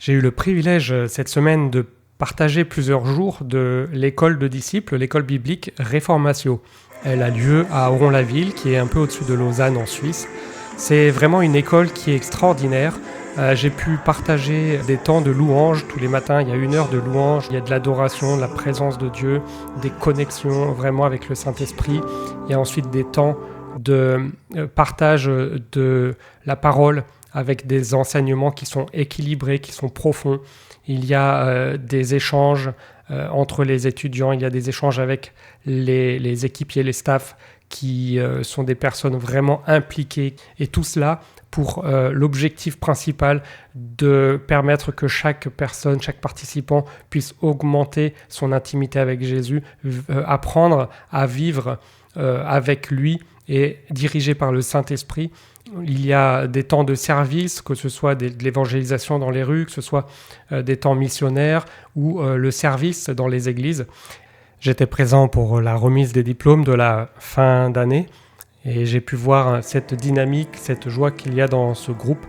J'ai eu le privilège cette semaine de partager plusieurs jours de l'école de disciples, l'école biblique Réformatio. Elle a lieu à Oron-la-Ville, qui est un peu au-dessus de Lausanne en Suisse. C'est vraiment une école qui est extraordinaire. J'ai pu partager des temps de louange tous les matins. Il y a 1 heure de louange, il y a de l'adoration, de la présence de Dieu, des connexions vraiment avec le Saint-Esprit. Il y a ensuite des temps de partage de la parole avec des enseignements qui sont équilibrés, qui sont profonds. Il y a des échanges entre les étudiants, il y a des échanges avec les équipiers, les staffs qui sont des personnes vraiment impliquées. Et tout cela pour l'objectif principal de permettre que chaque personne, chaque participant puisse augmenter son intimité avec Jésus, apprendre à vivre avec lui et dirigé par le Saint-Esprit. Il y a des temps de service, que ce soit de l'évangélisation dans les rues, que ce soit des temps missionnaires ou le service dans les églises. J'étais présent pour la remise des diplômes de la fin d'année et j'ai pu voir cette dynamique, cette joie qu'il y a dans ce groupe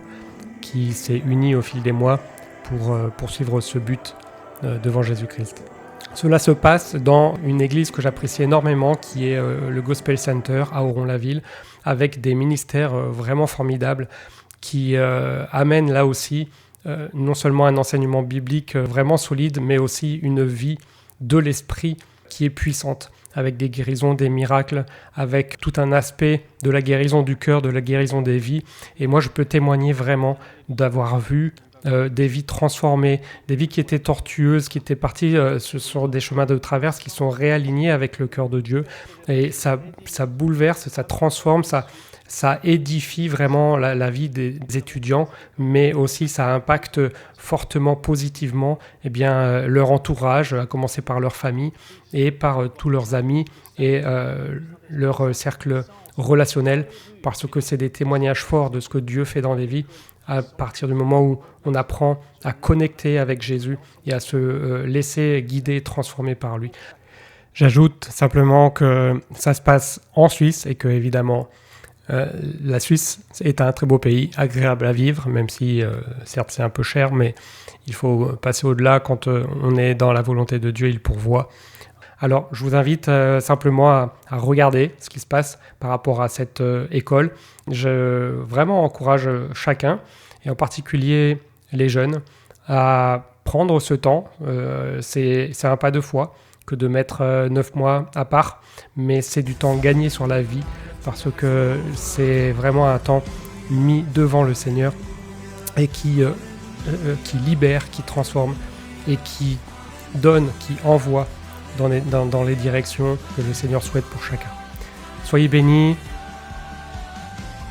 qui s'est uni au fil des mois pour poursuivre ce but devant Jésus-Christ. Cela se passe dans une église que j'apprécie énormément, qui est le Gospel Center à Oron-la-Ville, avec des ministères vraiment formidables qui amènent là aussi non seulement un enseignement biblique vraiment solide, mais aussi une vie de l'esprit qui est puissante, avec des guérisons, des miracles, avec tout un aspect de la guérison du cœur, de la guérison des vies. Et moi, je peux témoigner vraiment d'avoir vu des vies transformées, des vies qui étaient tortueuses, qui étaient parties sur des chemins de traverse, qui sont réalignés avec le cœur de Dieu. Et ça bouleverse, ça transforme, ça édifie vraiment la vie des étudiants, mais aussi ça impacte fortement, positivement leur entourage, à commencer par leur famille et par tous leurs amis et leur cercle relationnel, parce que c'est des témoignages forts de ce que Dieu fait dans les vies à partir du moment où on apprend à connecter avec Jésus et à se laisser guider et transformer par lui. J'ajoute simplement que ça se passe en Suisse et que, évidemment, la Suisse est un très beau pays, agréable à vivre, même si, certes, c'est un peu cher, mais il faut passer au-delà. Quand on est dans la volonté de Dieu, il pourvoit. Alors, je vous invite simplement à regarder ce qui se passe par rapport à cette école. Je vraiment encourage chacun, et en particulier les jeunes, à prendre ce temps. C'est un pas de foi que de mettre 9 mois à part, mais c'est du temps gagné sur la vie, parce que c'est vraiment un temps mis devant le Seigneur et qui libère, qui transforme et qui donne, qui envoie dans les directions que le Seigneur souhaite pour chacun. Soyez bénis,